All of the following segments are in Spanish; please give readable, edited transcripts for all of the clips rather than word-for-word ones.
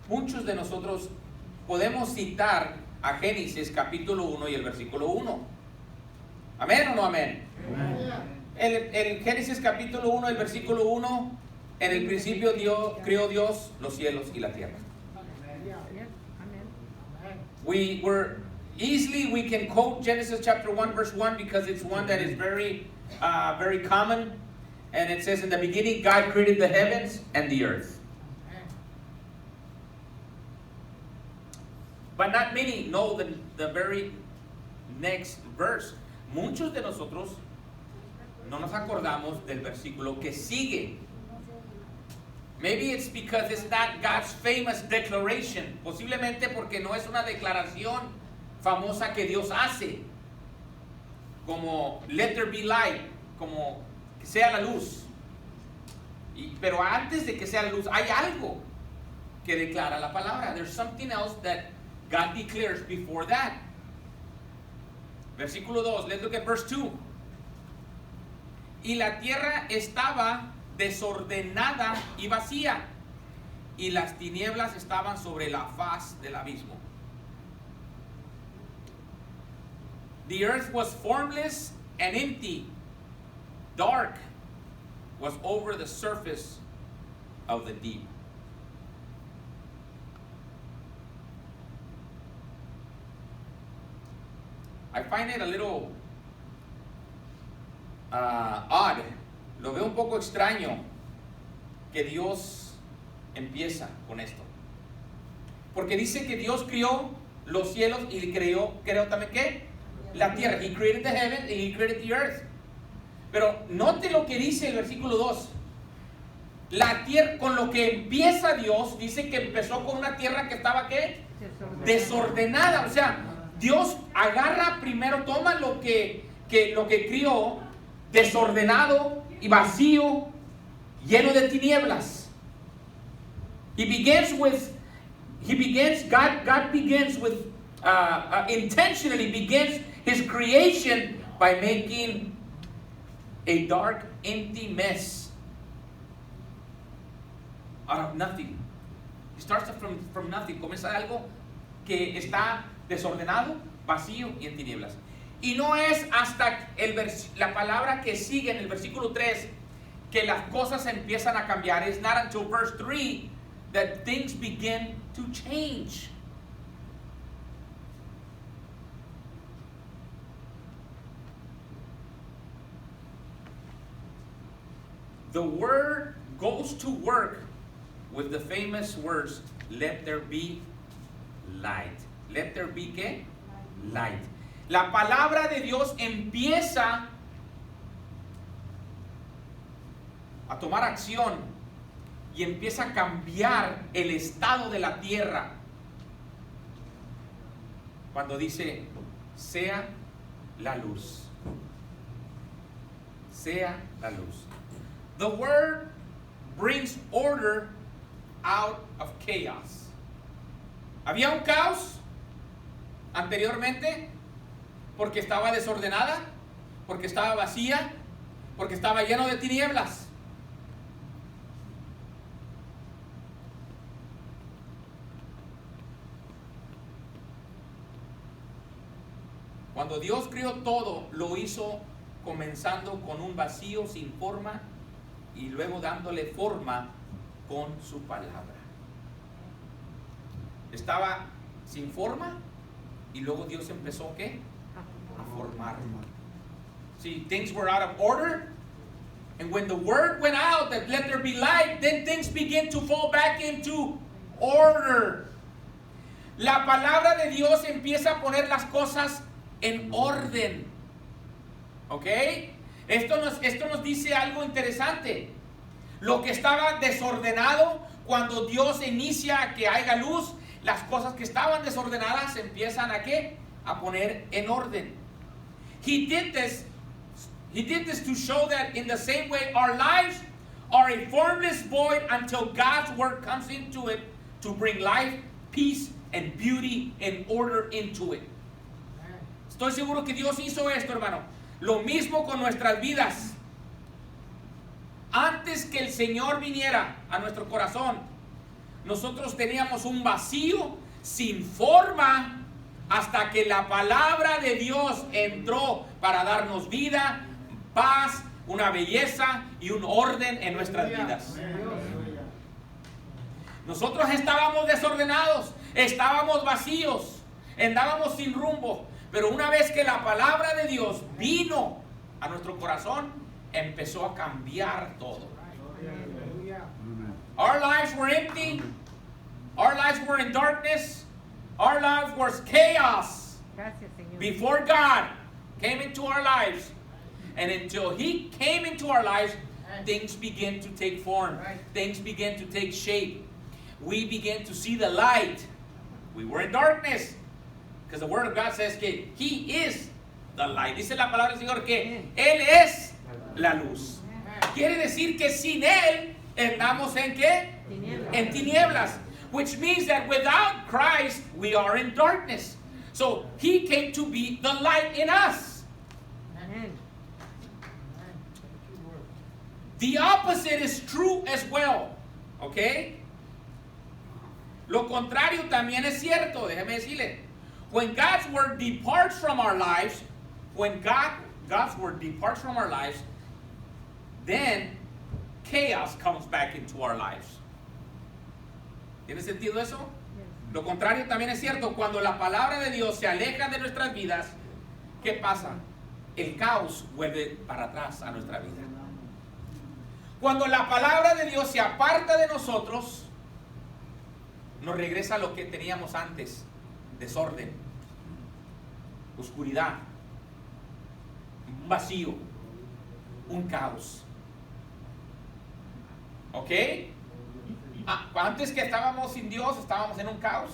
muchos de nosotros podemos citar a Génesis capítulo 1 y el versículo 1. ¿Amén o no amén? El Génesis capítulo 1, el versículo 1, en el principio creó Dios los cielos y la tierra. We can quote Genesis chapter 1 verse 1 because it's one that is very common, and it says, in the beginning God created the heavens and the earth. But not many know the very next verse. Muchos de nosotros no nos acordamos del versículo que sigue. Maybe it's because it's not God's famous declaration. Posiblemente porque no es una declaración famosa que Dios hace. Como let there be light, como que sea la luz. Pero antes de que sea la luz hay algo que declara la palabra. There's something else that God declares before that. Versículo 2, let's look at verse 2. Y la tierra estaba desordenada y vacía, y las tinieblas estaban sobre la faz del abismo. The earth was formless and empty. Dark was over the surface of the deep. I find it a little odd. Lo veo un poco extraño que Dios empieza con esto. Porque dice que Dios creó los cielos y creó también ¿qué? La tierra. He created the heaven and he created the earth. Pero note lo que dice el versículo 2. La tierra, con lo que empieza Dios, dice que empezó con una tierra que estaba ¿qué? Desordenada. O sea, Dios agarra primero, toma lo que crió, desordenado y vacío, lleno de tinieblas. God begins with intentionally begins his creation by making a dark, empty mess out of nothing. He starts from nothing. Comienza algo que está desordenado, vacío y en tinieblas. Y no es hasta la palabra que sigue en el versículo 3 que las cosas empiezan a cambiar. It's not until verse 3 that things begin to change. The word goes to work with the famous words, let there be light. Let there be ¿qué? Light. La palabra de Dios empieza a tomar acción y empieza a cambiar el estado de la tierra cuando dice, sea la luz. Sea la luz. The word brings order out of chaos. Había un caos anteriormente porque estaba desordenada, porque estaba vacía, porque estaba lleno de tinieblas. Cuando Dios creó todo, lo hizo comenzando con un vacío sin forma y luego dándole forma con su palabra. Estaba sin forma y luego Dios empezó ¿qué? A formar. See, things were out of order, and when the word went out that let there be light, then things begin to fall back into order. La palabra de Dios empieza a poner las cosas en orden. ¿Ok? Esto nos dice algo interesante. Lo que estaba desordenado, cuando Dios inicia a que haya luz, las cosas que estaban desordenadas se empiezan a ¿qué? A poner en orden. He did this to show that in the same way our lives are a formless void until God's word comes into it to bring life, peace, and beauty and order into it. Estoy seguro que Dios hizo esto, hermano. Lo mismo con nuestras vidas. Antes que el Señor viniera a nuestro corazón, nosotros teníamos un vacío sin forma hasta que la palabra de Dios entró para darnos vida, paz, una belleza y un orden en nuestras vidas. Nosotros estábamos desordenados, estábamos vacíos, andábamos sin rumbo, pero una vez que la palabra de Dios vino a nuestro corazón, empezó a cambiar todo. Our lives were empty, our lives were in darkness, our lives was chaos before God came into our lives. And until He came into our lives, things began to take form. Things began to take shape. We began to see the light. We were in darkness. Because the Word of God says que He is the light. Dice la palabra del Señor que Él es la luz. Quiere decir que sin Él andamos en ¿qué? En tinieblas. Which means that without Christ, we are in darkness. So He came to be the light in us. The opposite is true as well. ¿Ok? Lo contrario también es cierto. Déjeme decirle. When God's word departs from our lives, God's word departs from our lives, then chaos comes back into our lives. ¿Tiene sentido eso? Lo contrario también es cierto. Cuando la palabra de Dios se aleja de nuestras vidas, ¿qué pasa? El caos vuelve para atrás a nuestra vida. Cuando la palabra de Dios se aparta de nosotros, nos regresa a lo que teníamos antes: desorden, oscuridad, un vacío, un caos. ¿Ok? Antes que estábamos sin Dios, estábamos en un caos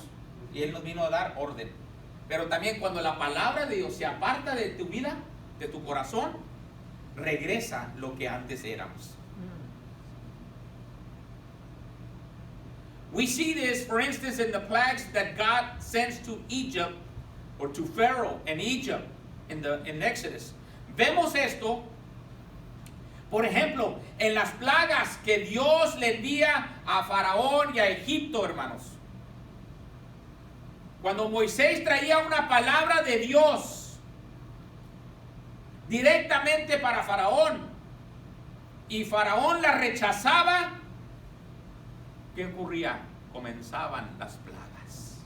y Él nos vino a dar orden. Pero también cuando la palabra de Dios se aparta de tu vida, de tu corazón, regresa lo que antes éramos. We see this, for instance, in the plagues that God sends to Egypt, or to Pharaoh and Egypt in Exodus. Vemos esto, por ejemplo, en las plagas que Dios le envía a Faraón y a Egipto, hermanos. Cuando Moisés traía una palabra de Dios directamente para Faraón y Faraón la rechazaba, ¿qué ocurría? Comenzaban las plagas.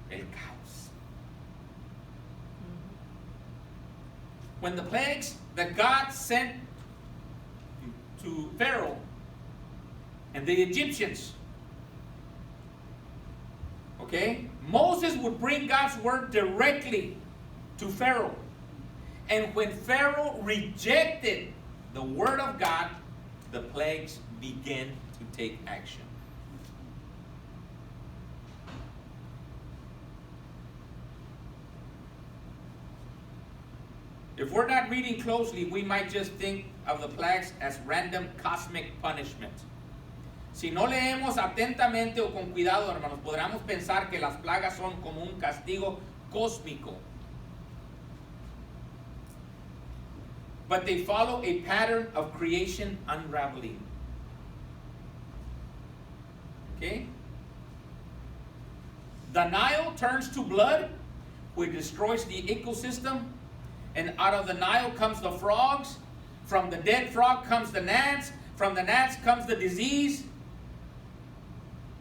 El caos. When the plagues that God sent to Pharaoh and the Egyptians, okay, Moses would bring God's word directly to Pharaoh. And when Pharaoh rejected the word of God, the plagues began to take action. If we're not reading closely, we might just think of the plagues as random cosmic punishment. Si no leemos atentamente o con cuidado, hermanos, podríamos pensar que las plagas son como un castigo cósmico. But they follow a pattern of creation unraveling. Okay? The Nile turns to blood, which destroys the ecosystem. And out of the Nile comes the frogs. From the dead frog comes the gnats. From the gnats comes the disease.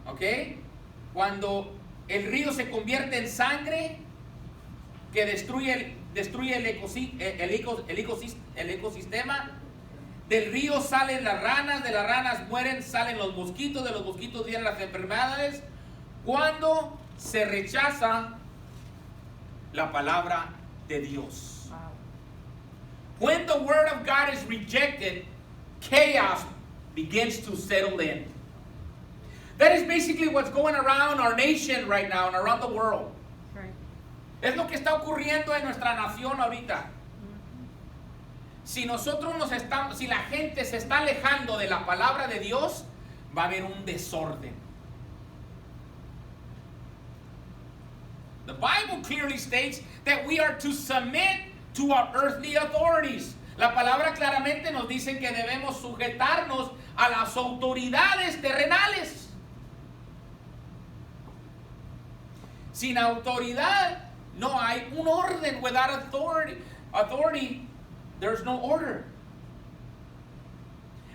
Okay? Cuando el río se convierte en sangre que destruye el ecosistema, del río salen las ranas, de las ranas mueren, salen los mosquitos, de los mosquitos vienen las enfermedades. Cuando se rechaza la palabra de Dios. When the word of God is rejected, chaos begins to settle in. That is basically what's going around our nation right now and around the world. Right. Es lo que está ocurriendo en nuestra nación ahorita. Si si la gente se está alejando de la palabra de Dios, va a haber un desorden. The Bible clearly states that we are to submit to our earthly authorities. La palabra claramente nos dice que debemos sujetarnos a las autoridades terrenales. Sin autoridad no hay un orden. Without authority, there's no order.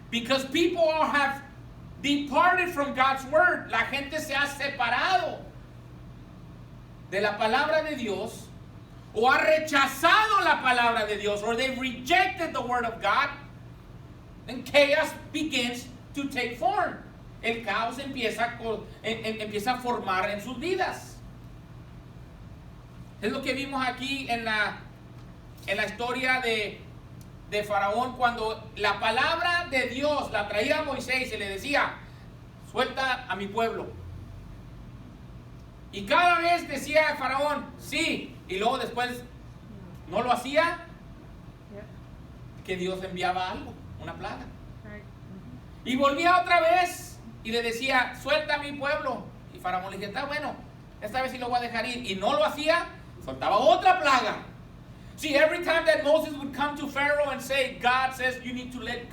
Because people have departed from God's word. La gente se ha separado de la palabra de Dios, o ha rechazado la palabra de Dios, or they've rejected the word of God, and chaos begins to take form. El caos empieza a formar en sus vidas. Es lo que vimos aquí en la historia de Faraón, cuando la palabra de Dios la traía a Moisés y le decía, suelta a mi pueblo. Y cada vez decía Faraón, sí, y luego después no lo hacía, que Dios enviaba algo, una plaga. Y volvía otra vez y le decía, suelta a mi pueblo. Y Faraón le decía, está bueno, esta vez sí lo voy a dejar ir. Y no lo hacía, soltaba otra plaga. See, every time that Moses would come to Pharaoh and say, God says you need to let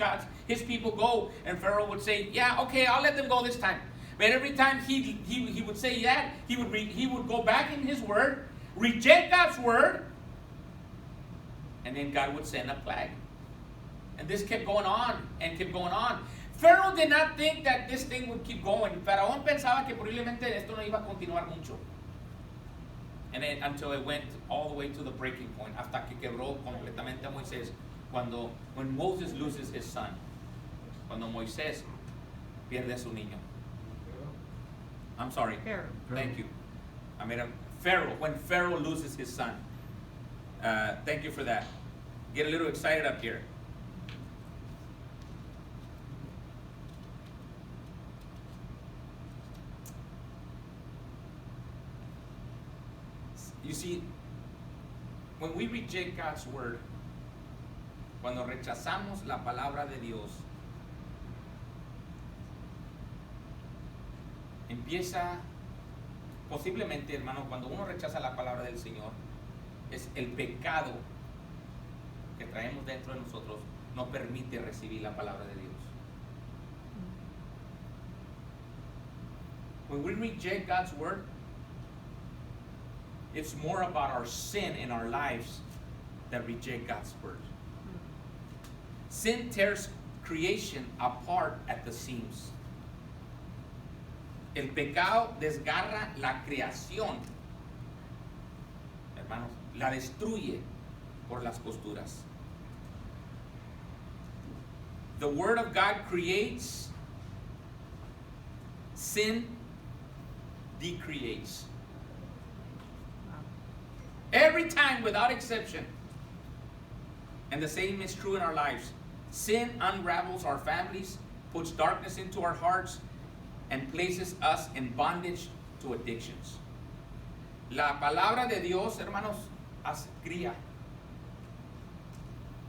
his people go, and Pharaoh would say, yeah, okay, I'll let them go this time. But every time he would say that, he would go back in his word, reject God's word, and then God would send a plague. And this kept going on and kept going on. Pharaoh did not think that this thing would keep going. Faraón pensaba que posiblemente esto no iba a continuar mucho. And then, until it went all the way to the breaking point, hasta que quebró completamente a Moisés, when Moses loses his son, cuando Moisés pierde a su niño. I'm sorry. Pharaoh. Thank you. I made a Pharaoh. When Pharaoh loses his son. Thank you for that. Get a little excited up here. You see, when we reject God's word, cuando rechazamos la palabra de Dios, empieza, posiblemente, hermano, cuando uno rechaza la palabra del Señor, es el pecado que traemos dentro de nosotros, no permite recibir la palabra de Dios. When we reject God's word, it's more about our sin in our lives that reject God's word. Sin tears creation apart at the seams. El pecado desgarra la creación, hermanos, la destruye por las costuras. The word of God creates, sin decreates. Every time, without exception. And the same is true in our lives. Sin unravels our families, puts darkness into our hearts, and places us in bondage to addictions. La palabra de Dios, hermanos, cría,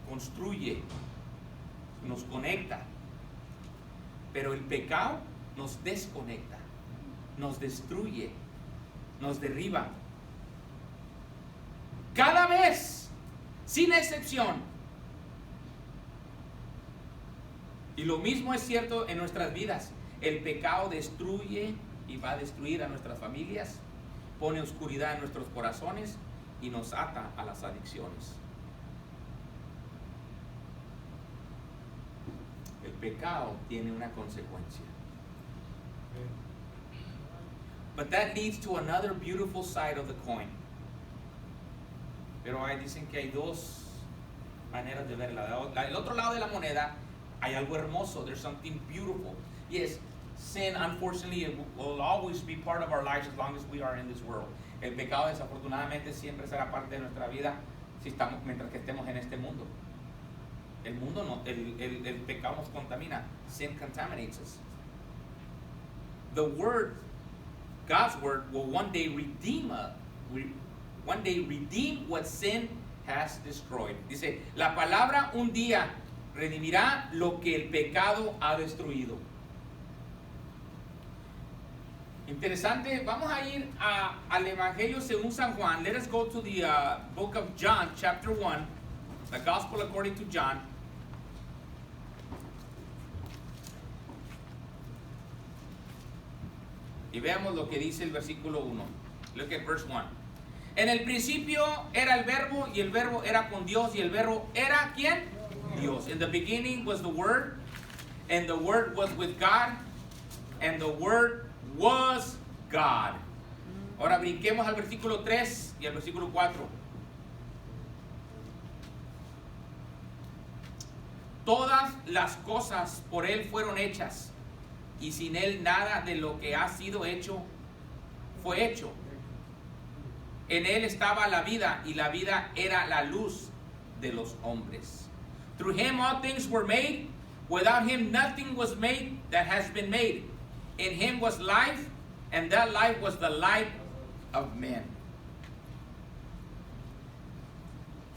construye, nos conecta. Pero el pecado nos desconecta, nos destruye, nos derriba. Cada vez, sin excepción. Y lo mismo es cierto en nuestras vidas. El pecado destruye y va a destruir a nuestras familias, pone oscuridad en nuestros corazones y nos ata a las adicciones. El pecado tiene una consecuencia. But that leads to another beautiful side of the coin. Pero dicen que hay dos maneras de verla. El otro lado de la moneda hay algo hermoso. There's something beautiful. Yes, sin, unfortunately, will always be part of our lives as long as we are in this world. El pecado, desafortunadamente, siempre será parte de nuestra vida mientras que estemos en este mundo. El mundo no, el pecado nos contamina. Sin contaminates us. The word, God's word, will one day redeem what sin has destroyed. Dice, la palabra un día redimirá lo que el pecado ha destruido. Interesante, vamos a ir al Evangelio según San Juan. Let us go to the book of John, chapter 1, the Gospel according to John. Y veamos lo que dice el versículo 1. Look at verse 1. En el principio era el verbo, y el verbo era con Dios, y el verbo era ¿quién? Dios. In the beginning was the Word, and the Word was with God, and the Word was God. Ahora brinquemos al versículo 3 y al versículo 4. Todas las cosas por Él fueron hechas, y sin Él nada de lo que ha sido hecho fue hecho. En Él estaba la vida, y la vida era la luz de los hombres. Through Him all things were made. Without Him nothing was made that has been made. In Him was life, and that life was the light of men.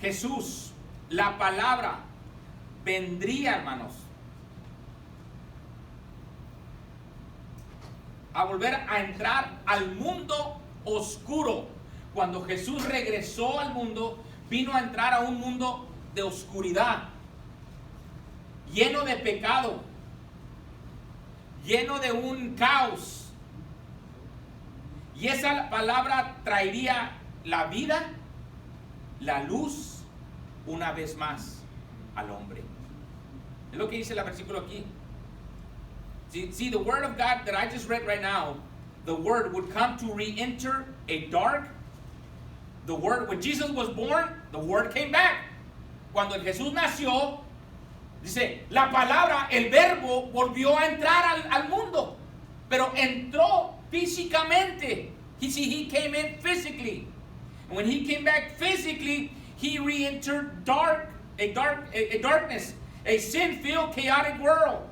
Jesús, la palabra, vendría, hermanos, a volver a entrar al mundo oscuro. Cuando Jesús regresó al mundo, vino a entrar a un mundo de oscuridad, lleno de pecado, lleno de un caos. Y esa palabra traería la vida, la luz, una vez más al hombre. Es lo que dice el versículo aquí. See, the word of God that I just read right now, the word would come to re-enter a dark. The word, when Jesus was born, the word came back. Cuando Jesús nació, dice, la palabra, el verbo, volvió a entrar al mundo. Pero entró físicamente. He came in physically. And when he came back physically, he re-entered a darkness, a sin-filled, chaotic world.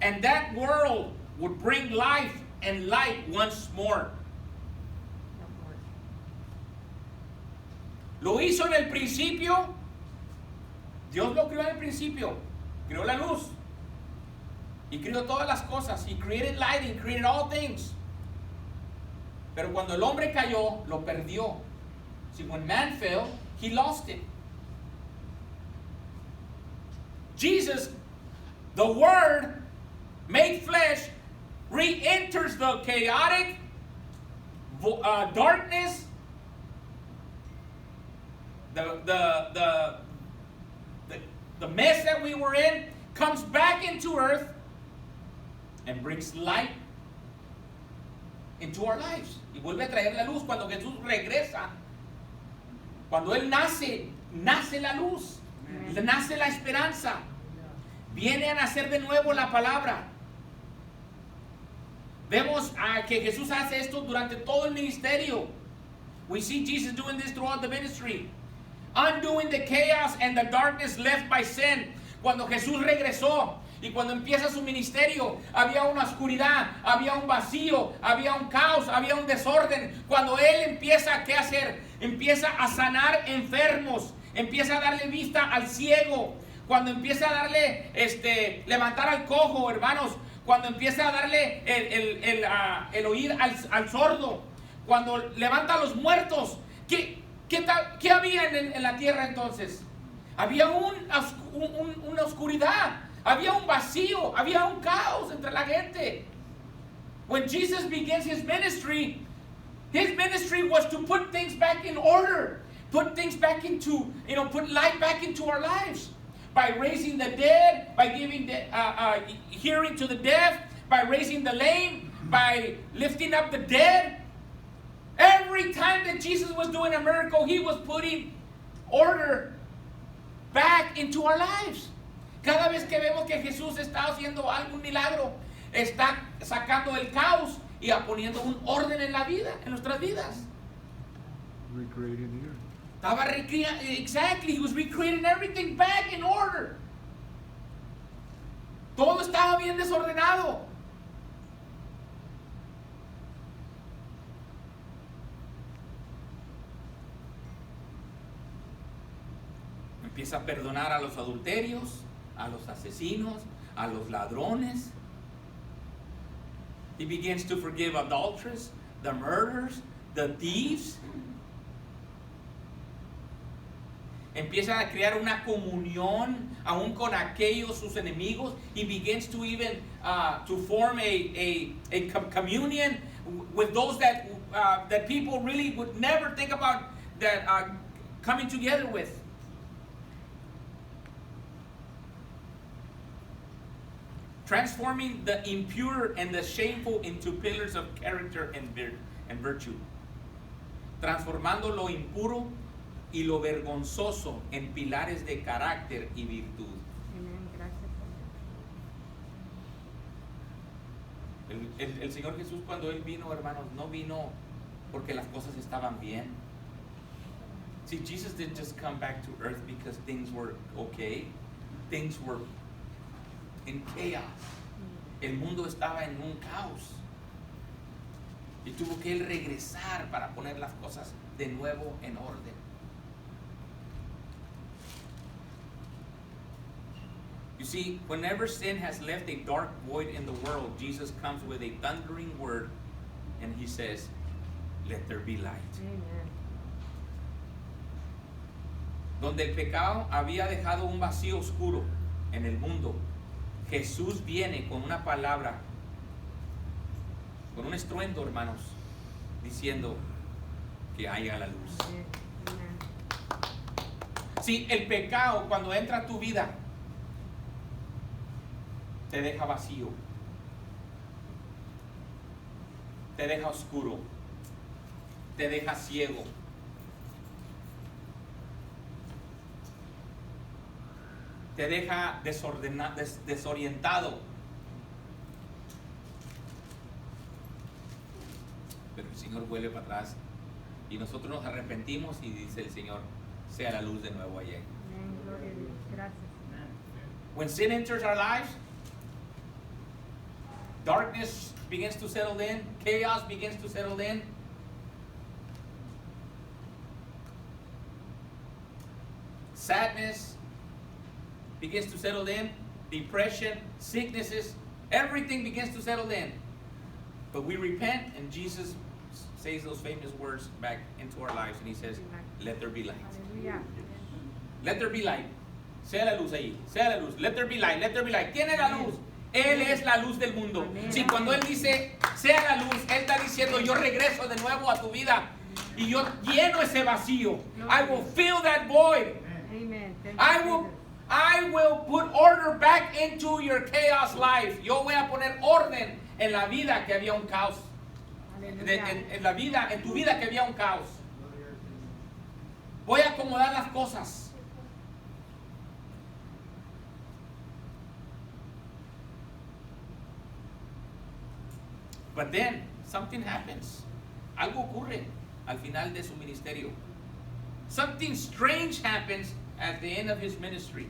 And that world would bring life and light once more. Lo hizo en el principio. Dios lo creó en el principio. Creó la luz. Y creó todas las cosas. He created light and created all things. Pero cuando el hombre cayó, lo perdió. See, when man fell, he lost it. Jesus, the Word, made flesh, re-enters the chaotic darkness, the mess that we were in, comes back into earth and brings light into our lives. Y vuelve a traer la luz. Cuando Jesús regresa, cuando Él nace, nace la luz, nace la esperanza. Viene a nacer de nuevo la palabra. Vemos que Jesús hace esto durante todo el ministerio. We see Jesus doing this throughout the ministry. Undoing the chaos and the darkness left by sin. Cuando Jesús regresó y cuando empieza su ministerio, había una oscuridad, había un vacío, había un caos, había un desorden. Cuando Él empieza, ¿qué hacer? Empieza a sanar enfermos, empieza a darle vista al ciego. Cuando empieza a darle, levantar al cojo, hermanos. Cuando empieza a darle el oír al sordo. Cuando levanta a los muertos. ¿Qué había en la tierra entonces? Había una oscuridad. Había un vacío. Había un caos entre la gente. When Jesus begins his ministry was to put things back in order. Put things back into, put light back into our lives. By raising the dead, by giving hearing to the deaf, by raising the lame, by lifting up the dead. Every time that Jesus was doing a miracle, he was putting order back into our lives. Cada vez que vemos que Jesús está haciendo algún milagro, está sacando el caos y poniendo un orden en la vida, en nuestras vidas. Recreating the earth. Estaba recreando, exactly, he was recreating everything back in order. Todo estaba bien desordenado. Empieza a perdonar a los adulterios, a los asesinos, a los ladrones. He begins to forgive adulterers, the murderers, the thieves. Empieza a crear una comunión aún con aquellos sus enemigos. He begins to even to form a communion with those that people really would never think about that coming together with. Transforming the impure and the shameful into pillars of character and virtue. Transformando lo impuro y lo vergonzoso en pilares de carácter y virtud. Amén. Gracias. El Señor Jesús, cuando Él vino, hermanos, no vino porque las cosas estaban bien. See, Jesus didn't just come back to earth because things were okay. Things were in chaos. El mundo estaba en un caos. Y tuvo que Él regresar para poner las cosas de nuevo en orden. You see, whenever sin has left a dark void in the world, Jesus comes with a thundering word and He says, let there be light. Amen. Donde el pecado había dejado un vacío oscuro en el mundo, Jesús viene con una palabra, con un estruendo, hermanos, diciendo que haya la luz. Amen. Sí, el pecado cuando entra a tu vida te deja vacío, te deja oscuro, te deja ciego. Te deja desorientado. Pero el Señor vuelve para atrás y nosotros nos arrepentimos y dice el Señor, sea la luz de nuevo allá. Amén. Gloria a Dios. Gracias. When sin enters our lives, darkness begins to settle in, chaos begins to settle in. Sadness begins to settle in, depression, sicknesses, everything begins to settle in. But we repent and Jesus says those famous words back into our lives and He says, let there be light. Aleluya. Let there be light. Sea la luz ahí, sea la luz. Let there be light, let there be light. ¿Quién es la luz? Él es la luz del mundo. Si cuando Él dice, sea la luz, Él está diciendo, yo regreso de nuevo a tu vida y yo lleno ese vacío. I will fill that void. Amen. Thank you, Jesus. I will put order back into your chaos life. Yo voy a poner orden en la vida que había un caos. Aleluya. En la vida, en tu vida que había un caos. Voy a acomodar las cosas. But then something happens. Algo ocurre al final de su ministerio. Something strange happens at the end of His ministry.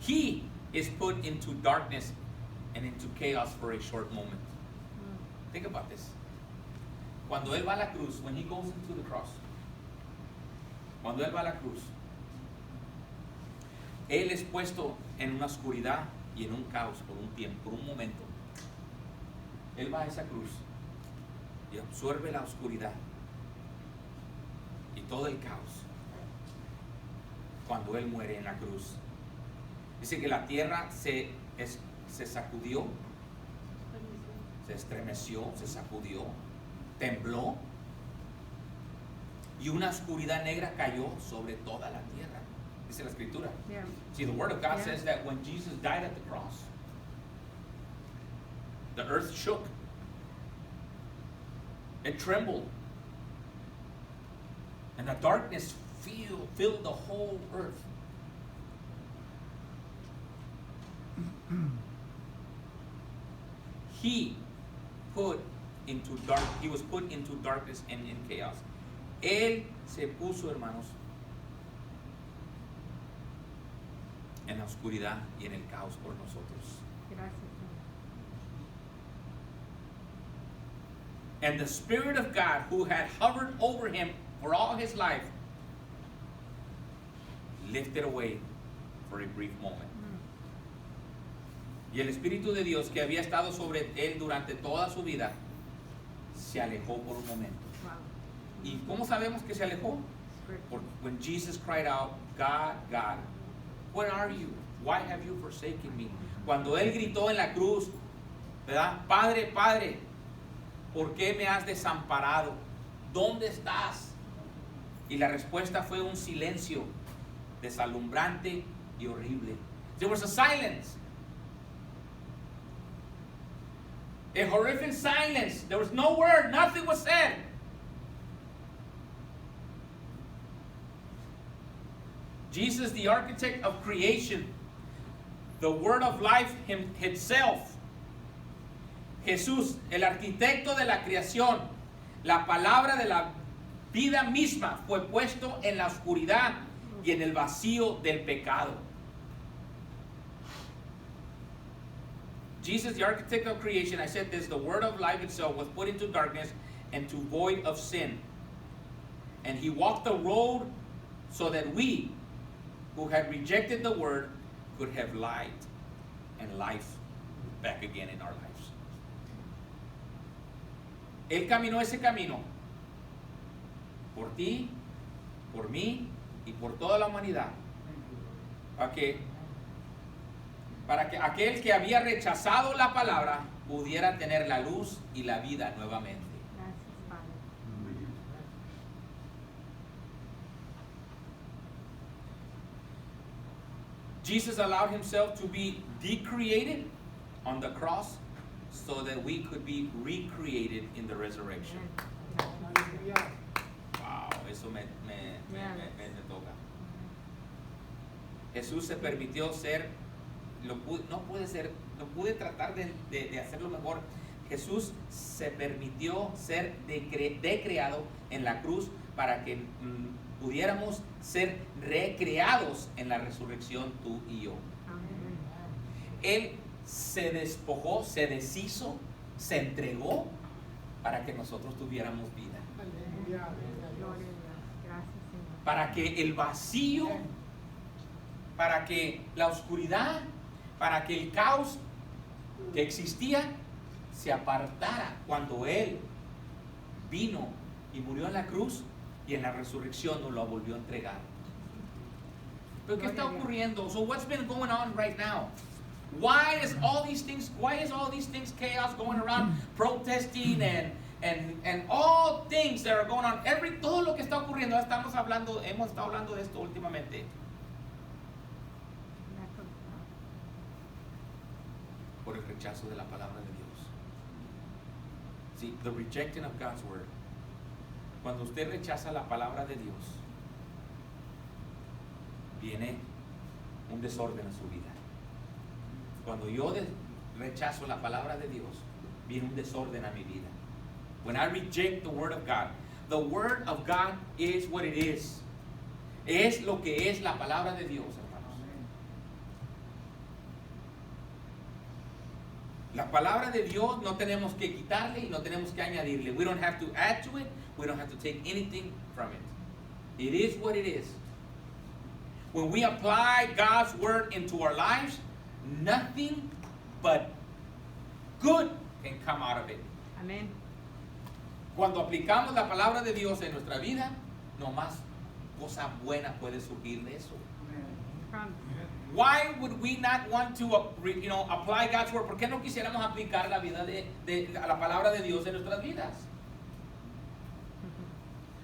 He is put into darkness and into chaos for a short moment. Think about this. Cuando Él va a la cruz, when He goes into the cross, cuando Él va a la cruz, Él es puesto en una oscuridad y en un caos por un tiempo, por un momento. Él va a esa cruz y absorbe la oscuridad y todo el caos cuando Él muere en la cruz. Dice que la tierra se sacudió, se estremeció, se sacudió, tembló y una oscuridad negra cayó sobre toda la tierra. Dice la escritura. Yeah. See, the word of God Yeah. says that when Jesus died at the cross, the earth shook. It trembled. And the darkness filled the whole earth. He was put into darkness and in chaos. Él se puso, hermanos, en la oscuridad y en el caos por nosotros. Gracias, Señor. And the Spirit of God, who had hovered over Him for all His life, lifted away for a brief moment. Y el Espíritu de Dios que había estado sobre Él durante toda su vida, se alejó por un momento. Wow. ¿Y cómo sabemos que se alejó? Scripture. Porque when Jesus cried out, God, God, where are you? why have you forsaken me? Cuando él gritó en la cruz, ¿verdad? Padre, Padre, ¿por qué me has desamparado? ¿Dónde estás? Y la respuesta fue un silencio desalumbrante y horrible. There was a silence. A horrific silence. There was no word, nothing was said. Jesus, the architect of creation, the word of life himself. Jesús, el arquitecto de la creación, la palabra de la vida misma fue puesto en la oscuridad y en el vacío del pecado. Jesus, the architect of creation, I said this, the word of life itself was put into darkness and to void of sin. And he walked the road so that we, who had rejected the word, could have light and life back again in our lives. Él caminó ese camino por ti, por mí y por toda la humanidad, para que aquel que había rechazado la palabra pudiera tener la luz y la vida nuevamente. Gracias, Padre. Jesus allowed himself to be decreated on the cross so that we could be recreated in the resurrection. Wow, eso me toca. Jesús se permitió ser, no pude tratar de hacerlo mejor. Jesús se permitió ser decreado en la cruz para que pudiéramos ser recreados en la resurrección tú y yo. Amén. Él se despojó, se deshizo, se entregó para que nosotros tuviéramos vida. Gloria a Dios. Gracias, Señor. Para que el vacío, para que la oscuridad, para que el caos que existía se apartara cuando Él vino y murió en la cruz y en la resurrección nos lo volvió a entregar. Pero ¿qué está ocurriendo? So what's been going on right now? Why is all these things chaos going around, protesting and all things that are going on, todo lo que está ocurriendo? Hemos estado hablando de esto últimamente. Por el rechazo de la palabra de Dios. See, the rejecting of God's word. Cuando usted rechaza la palabra de Dios, viene un desorden a su vida. Cuando yo rechazo la palabra de Dios, viene un desorden a mi vida. When I reject the word of God is what it is. Es lo que es la palabra de Dios, hermanos. La palabra de Dios no tenemos que quitarle y no tenemos que añadirle. We don't have to add to it. We don't have to take anything from it. It is what it is. When we apply God's word into our lives, nothing but good can come out of it. Amén. Cuando aplicamos la palabra de Dios en nuestra vida, no más cosa buena puede surgir de eso. Promise. Why would we not want to apply God's word? ¿Por qué no quisiéramos aplicar la vida a la palabra de Dios en nuestras vidas?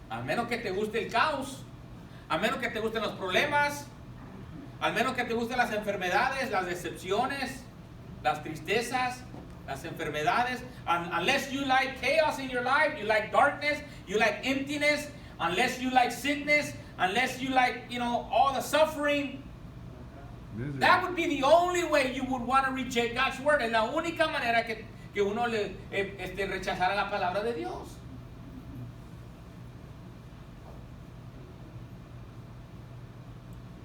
Al menos que te guste el caos, al menos que te gusten los problemas, al menos que te gusten las enfermedades, las decepciones, las tristezas, las enfermedades. Unless you like chaos in your life, you like darkness, you like emptiness, unless you like sickness, unless you like, all the suffering, that would be the only way you would want to reject God's word. Es la única manera que uno rechazara la palabra de Dios.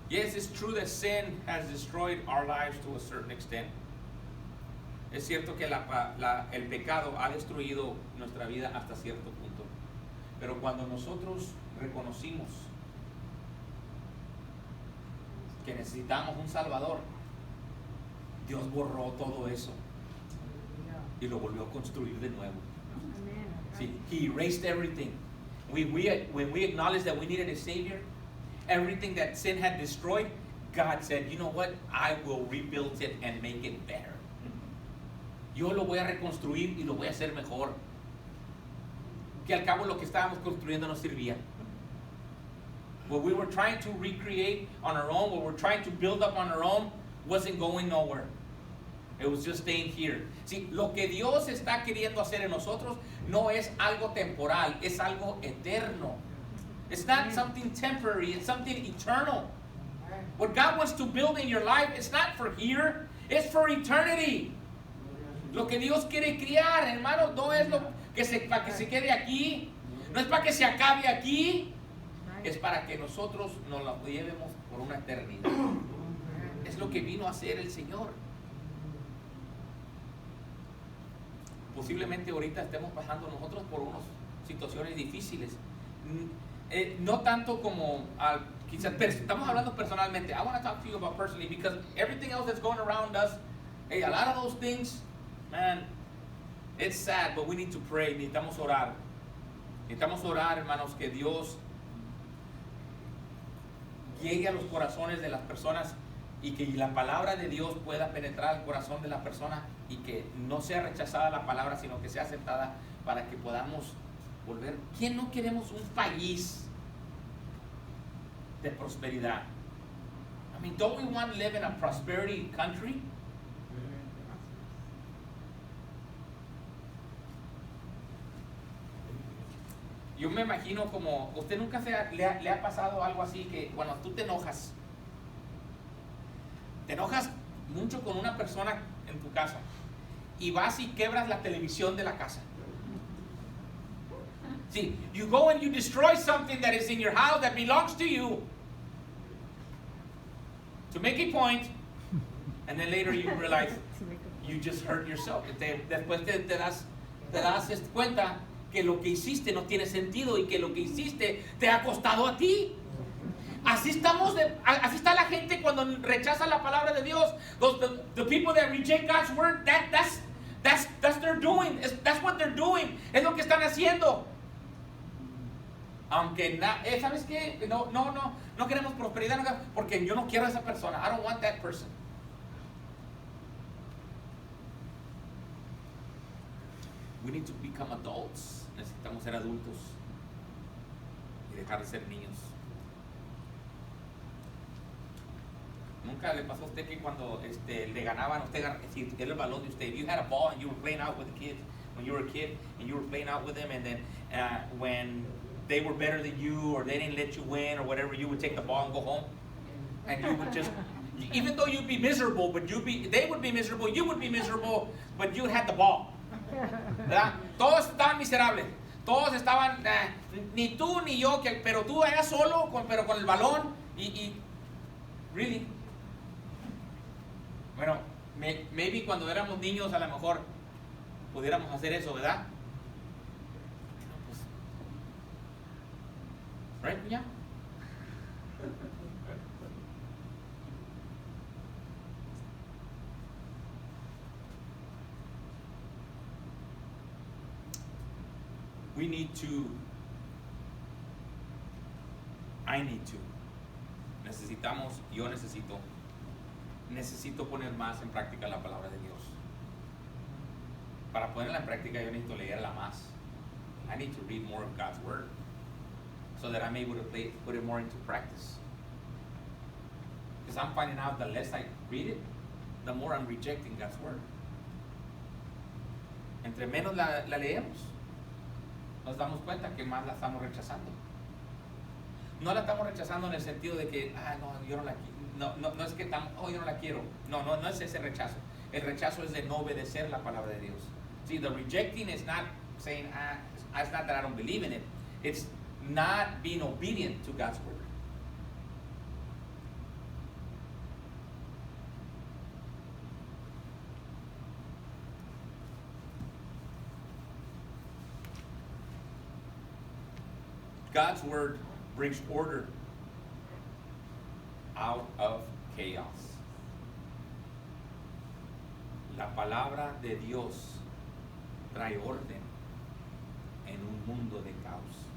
Yes, it's true that sin has destroyed our lives to a certain extent. Es cierto que el pecado ha destruido nuestra vida hasta cierto punto. Pero cuando nosotros reconocimos que necesitamos un Salvador, Dios borró todo eso y lo volvió a construir de nuevo. Amén. See, He erased everything. When we acknowledged that we needed a Savior, everything that sin had destroyed, God said, you know what? I will rebuild it and make it better. Yo lo voy a reconstruir y lo voy a hacer mejor. Que al cabo lo que estábamos construyendo no servía. What we were trying to recreate on our own, what we're trying to build up on our own, wasn't going nowhere. It was just staying here. Sí, lo que Dios está queriendo hacer en nosotros no es algo temporal, es algo eterno. It's not something temporary, it's something eternal. What God wants to build in your life, it's not for here, it's for eternity. Lo que Dios quiere criar, hermano, no es lo que para que se quede aquí, no es para que se acabe aquí, es para que nosotros nos lo llevemos por una eternidad. Es lo que vino a hacer el Señor. Posiblemente ahorita estemos pasando nosotros por unas situaciones difíciles. No tanto como quizás estamos hablando personalmente. I want to talk to you about personally because everything else that's going around us, hey, a lot of those things, man, it's sad, but we need to pray. Necesitamos orar. Necesitamos orar, hermanos, que Dios llegue a los corazones de las personas y que la palabra de Dios pueda penetrar al corazón de la persona y que no sea rechazada la palabra, sino que sea aceptada para que podamos volver. ¿Quién no queremos un país de prosperidad? I mean, don't we want to live in a prosperity country? Yo me imagino como, ¿usted nunca le ha pasado algo así que cuando tú te enojas mucho con una persona en tu casa y vas y quebras la televisión de la casa? See, you go and you destroy something that is in your house that belongs to you to make a point, and then later you realize you just hurt yourself. Después te das cuenta que lo que hiciste no tiene sentido y que lo que hiciste te ha costado a ti. Así está la gente cuando rechaza la palabra de Dios. The people that reject God's word, that's their doing. That's what they're doing. Es lo que están haciendo. Aunque, ¿sabes qué? No queremos prosperidad porque yo no quiero a esa persona. I don't want that person. We need to become adults. Necesitamos ser adultos y dejar de ser niños. ¿Nunca le pasó a usted que cuando le ganaban, usted era el balón de usted? If you had a ball and you were playing out with the kids when you were a kid and you were playing out with them, and then when they were better than you or they didn't let you win or whatever, you would take the ball and go home, and you would just, even though you'd be miserable, but they would be miserable, you would be miserable, but you had the ball. ¿Verdad? Todos estaban miserables, todos estaban, ni tú ni yo, pero tú eras solo, pero con el balón y really. Bueno, maybe cuando éramos niños a lo mejor pudiéramos hacer eso, ¿verdad? Right, yeah. I need to. Yo necesito poner más en práctica la palabra de Dios. Para ponerla en práctica yo necesito leerla más. I need to read more of God's word so that I'm able to put it more into practice. Because I'm finding out the less I read it, the more I'm rejecting God's word. Entre menos la leemos, nos damos cuenta que más la estamos rechazando. No la estamos rechazando en el sentido de que, no, yo no la quiero. No es que yo no la quiero. No es ese rechazo. El rechazo es de no obedecer la palabra de Dios. See, the rejecting is not saying, it's not that I don't believe in it. It's not being obedient to God's word. God's word brings order out of chaos. La palabra de Dios trae orden en un mundo de caos.